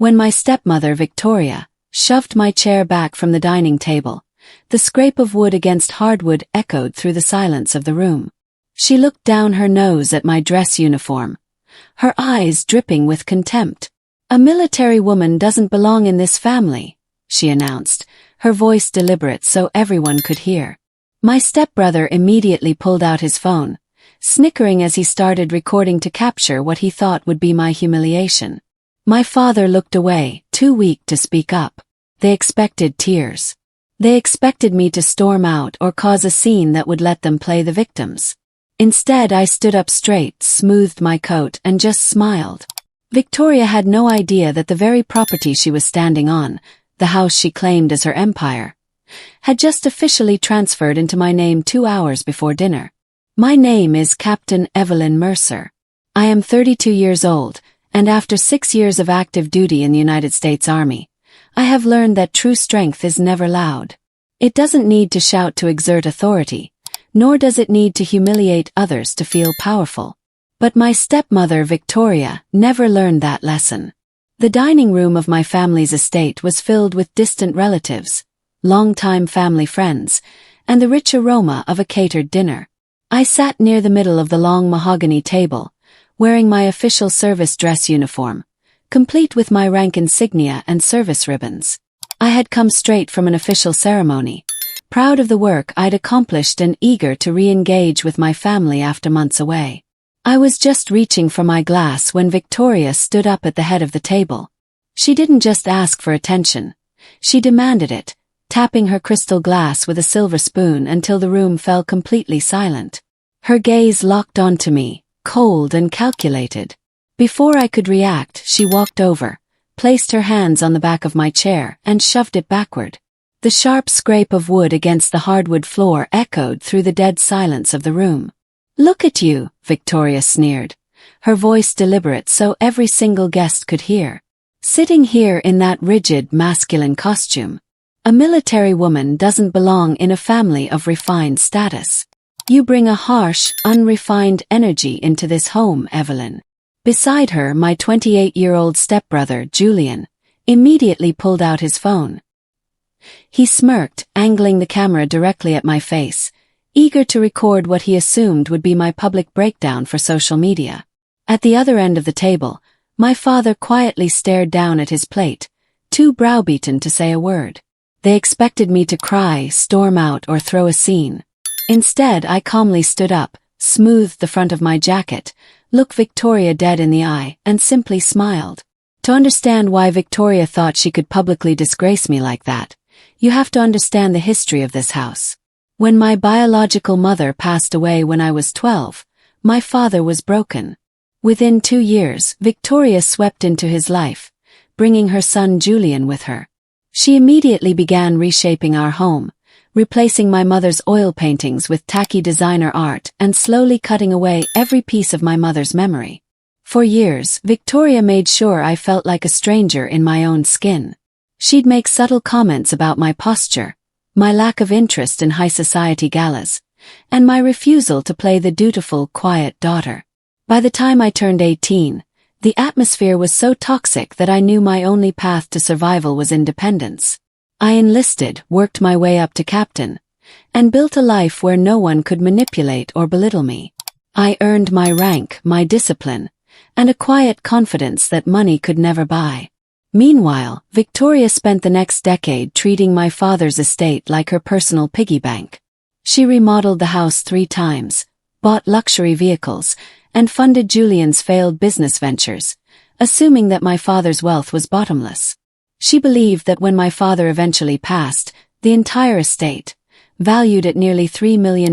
When my stepmother, Victoria, shoved my chair back from the dining table, the scrape of wood against hardwood echoed through the silence of the room. She looked down her nose at my dress uniform, her eyes dripping with contempt. "A military woman doesn't belong in this family," she announced, her voice deliberate so everyone could hear. My stepbrother immediately pulled out his phone, snickering as he started recording to capture what he thought would be my humiliation. My father looked away, too weak to speak up. They expected tears. They expected me to storm out or cause a scene that would let them play the victims. Instead, I stood up straight, smoothed my coat, and just smiled. Victoria had no idea that the very property she was standing on, the house she claimed as her empire, had just officially transferred into my name 2 hours before dinner. My name is Captain Evelyn Mercer. I am 32 years old, and after 6 years of active duty in the United States Army, I have learned that true strength is never loud. It doesn't need to shout to exert authority, nor does it need to humiliate others to feel powerful. But my stepmother, Victoria, never learned that lesson. The dining room of my family's estate was filled with distant relatives, longtime family friends, and the rich aroma of a catered dinner. I sat near the middle of the long mahogany table, wearing my official service dress uniform, complete with my rank insignia and service ribbons. I had come straight from an official ceremony, proud of the work I'd accomplished and eager to re-engage with my family after months away. I was just reaching for my glass when Victoria stood up at the head of the table. She didn't just ask for attention. She demanded it, tapping her crystal glass with a silver spoon until the room fell completely silent. Her gaze locked onto me, cold and calculated. Before I could react, she walked over, placed her hands on the back of my chair, and shoved it backward. The sharp scrape of wood against the hardwood floor echoed through the dead silence of the room. "Look at you," Victoria sneered, her voice deliberate so every single guest could hear. "Sitting here in that rigid, masculine costume. A military woman doesn't belong in a family of refined status. You bring a harsh, unrefined energy into this home, Evelyn." Beside her, my 28-year-old stepbrother, Julian, immediately pulled out his phone. He smirked, angling the camera directly at my face, eager to record what he assumed would be my public breakdown for social media. At the other end of the table, my father quietly stared down at his plate, too browbeaten to say a word. They expected me to cry, storm out, or throw a scene. Instead, I calmly stood up, smoothed the front of my jacket, looked Victoria dead in the eye, and simply smiled. To understand why Victoria thought she could publicly disgrace me like that, you have to understand the history of this house. When my biological mother passed away when I was 12, my father was broken. Within 2 years, Victoria swept into his life, bringing her son Julian with her. She immediately began reshaping our home, replacing my mother's oil paintings with tacky designer art and slowly cutting away every piece of my mother's memory. For years, Victoria made sure I felt like a stranger in my own skin. She'd make subtle comments about my posture, my lack of interest in high society galas, and my refusal to play the dutiful, quiet daughter. By the time I turned 18, the atmosphere was so toxic that I knew my only path to survival was independence. I enlisted, worked my way up to captain, and built a life where no one could manipulate or belittle me. I earned my rank, my discipline, and a quiet confidence that money could never buy. Meanwhile, Victoria spent the next decade treating my father's estate like her personal piggy bank. She remodeled the house 3 times, bought luxury vehicles, and funded Julian's failed business ventures, assuming that my father's wealth was bottomless. She believed that when my father eventually passed, the entire estate, valued at nearly $3 million,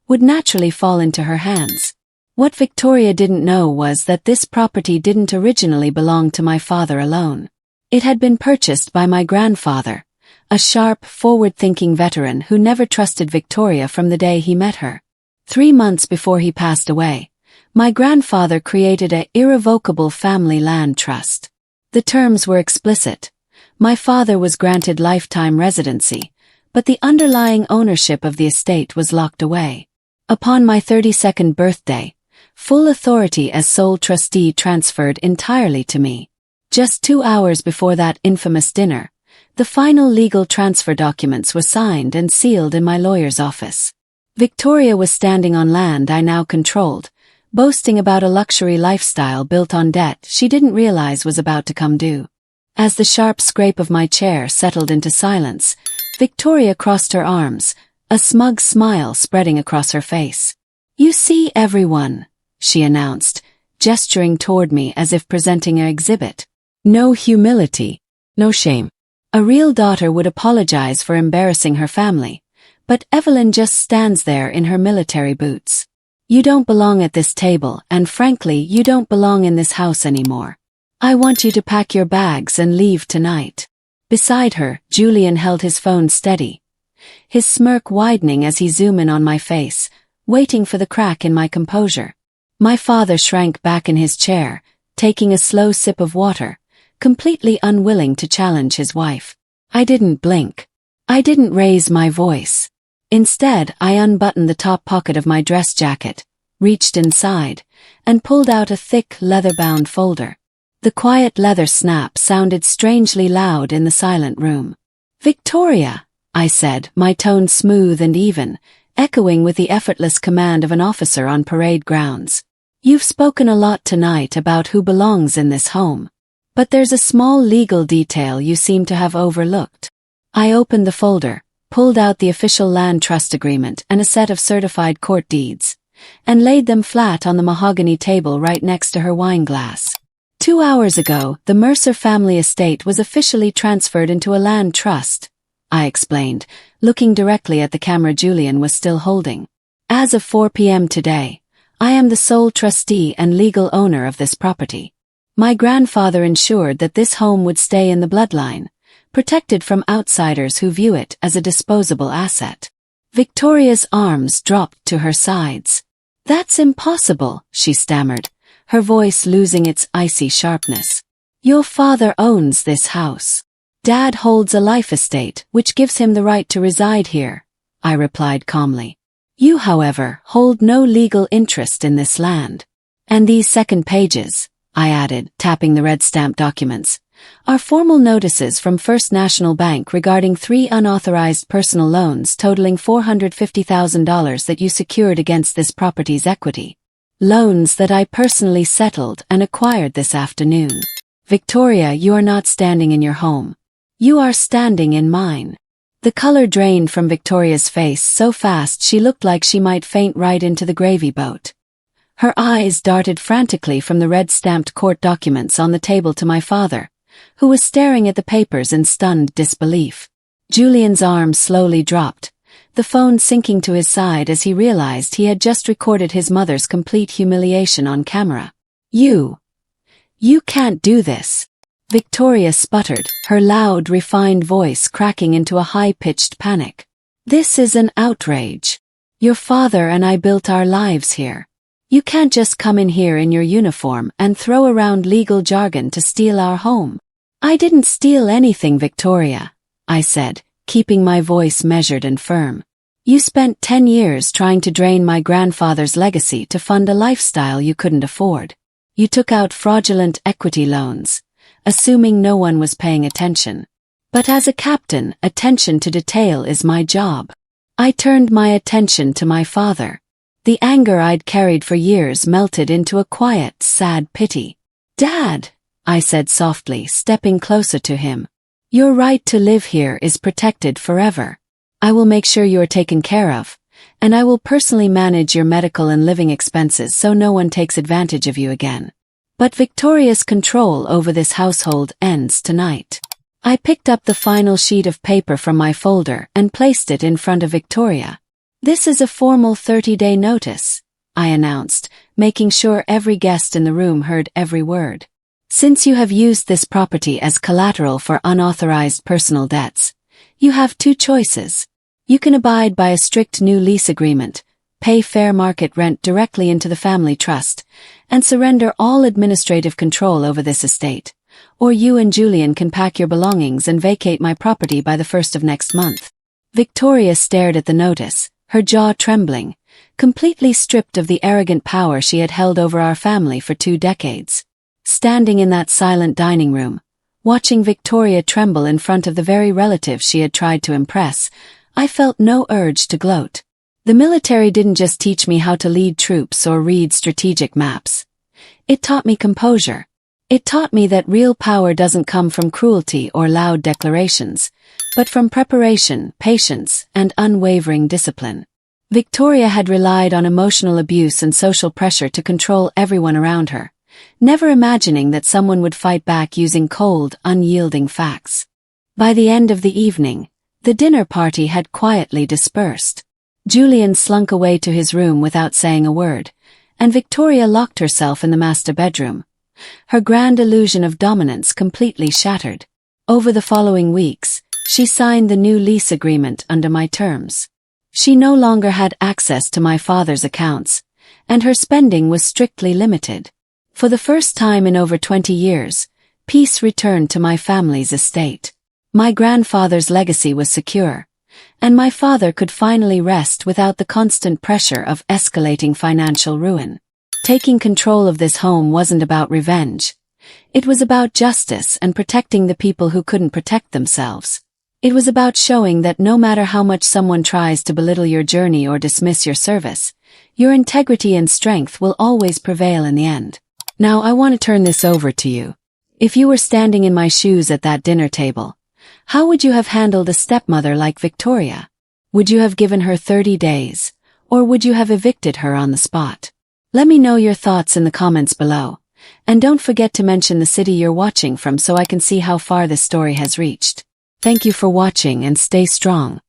would naturally fall into her hands. What Victoria didn't know was that this property didn't originally belong to my father alone. It had been purchased by my grandfather, a sharp, forward-thinking veteran who never trusted Victoria from the day he met her. 3 months before he passed away, my grandfather created an irrevocable family land trust. The terms were explicit. My father was granted lifetime residency, but the underlying ownership of the estate was locked away. Upon my 32nd birthday, full authority as sole trustee transferred entirely to me. Just 2 hours before that infamous dinner, the final legal transfer documents were signed and sealed in my lawyer's office. Victoria was standing on land I now controlled, boasting about a luxury lifestyle built on debt she didn't realize was about to come due. As the sharp scrape of my chair settled into silence, Victoria crossed her arms, a smug smile spreading across her face. "You see, everyone," she announced, gesturing toward me as if presenting an exhibit. "No humility, no shame. A real daughter would apologize for embarrassing her family, but Evelyn just stands there in her military boots. You don't belong at this table, and frankly, you don't belong in this house anymore. I want you to pack your bags and leave tonight." Beside her, Julian held his phone steady, his smirk widening as he zoomed in on my face, waiting for the crack in my composure. My father shrank back in his chair, taking a slow sip of water, completely unwilling to challenge his wife. I didn't blink. I didn't raise my voice. Instead, I unbuttoned the top pocket of my dress jacket, reached inside, and pulled out a thick, leather-bound folder. The quiet leather snap sounded strangely loud in the silent room. "Victoria," I said, my tone smooth and even, echoing with the effortless command of an officer on parade grounds. "You've spoken a lot tonight about who belongs in this home. But there's a small legal detail you seem to have overlooked." I opened the folder, pulled out the official land trust agreement and a set of certified court deeds, and laid them flat on the mahogany table right next to her wine glass. 2 hours ago, the Mercer family estate was officially transferred into a land trust, I explained, looking directly at the camera Julian was still holding. "As of 4 p.m. today, I am the sole trustee and legal owner of this property. My grandfather ensured that this home would stay in the bloodline, protected from outsiders who view it as a disposable asset." Victoria's arms dropped to her sides. "That's impossible," she stammered, her voice losing its icy sharpness. "Your father owns this house. Dad holds a life estate which gives him the right to reside here," I replied calmly. "You, however, hold no legal interest in this land. And these second pages," I added, tapping the red stamp documents, "are formal notices from First National Bank regarding 3 unauthorized personal loans totaling $450,000 that you secured against this property's equity. Loans that I personally settled and acquired this afternoon. Victoria, you are not standing in your home. You are standing in mine." The color drained from Victoria's face so fast she looked like she might faint right into the gravy boat. Her eyes darted frantically from the red-stamped court documents on the table to my father, who was staring at the papers in stunned disbelief. Julian's arm slowly dropped, the phone sinking to his side as he realized he had just recorded his mother's complete humiliation on camera. You can't do this," Victoria sputtered, her loud, refined voice cracking into a high-pitched panic. "This is an outrage. Your father and I built our lives here. You can't just come in here in your uniform and throw around legal jargon to steal our home." "I didn't steal anything, Victoria," I said, keeping my voice measured and firm. "You spent 10 years trying to drain my grandfather's legacy to fund a lifestyle you couldn't afford. You took out fraudulent equity loans, assuming no one was paying attention. But as a captain, attention to detail is my job." I turned my attention to my father. The anger I'd carried for years melted into a quiet, sad pity. "Dad," I said softly, stepping closer to him, "your right to live here is protected forever. I will make sure you are taken care of, and I will personally manage your medical and living expenses so no one takes advantage of you again. But Victoria's control over this household ends tonight." I picked up the final sheet of paper from my folder and placed it in front of Victoria. "This is a formal 30-day notice," I announced, making sure every guest in the room heard every word. "Since you have used this property as collateral for unauthorized personal debts, you have 2 choices. You can abide by a strict new lease agreement, pay fair market rent directly into the family trust, and surrender all administrative control over this estate, or you and Julian can pack your belongings and vacate my property by the 1st of next month." Victoria stared at the notice, her jaw trembling, completely stripped of the arrogant power she had held over our family for 2 decades. standing in that silent dining room, watching Victoria tremble in front of the very relative she had tried to impress, I felt no urge to gloat. The military didn't just teach me how to lead troops or read strategic maps. It taught me composure. It taught me that real power doesn't come from cruelty or loud declarations, but from preparation, patience, and unwavering discipline. Victoria had relied on emotional abuse and social pressure to control everyone around her, never imagining that someone would fight back using cold, unyielding facts. By the end of the evening, the dinner party had quietly dispersed. Julian slunk away to his room without saying a word, and Victoria locked herself in the master bedroom. Her grand illusion of dominance completely shattered. Over the following weeks, she signed the new lease agreement under my terms. She no longer had access to my father's accounts, and her spending was strictly limited. For the first time in over 20 years, peace returned to my family's estate. My grandfather's legacy was secure, and my father could finally rest without the constant pressure of escalating financial ruin. Taking control of this home wasn't about revenge. It was about justice and protecting the people who couldn't protect themselves. It was about showing that no matter how much someone tries to belittle your journey or dismiss your service, your integrity and strength will always prevail in the end. Now I want to turn this over to you. If you were standing in my shoes at that dinner table, how would you have handled a stepmother like Victoria? Would you have given her 30 days, or would you have evicted her on the spot? Let me know your thoughts in the comments below, and don't forget to mention the city you're watching from so I can see how far this story has reached. Thank you for watching and stay strong.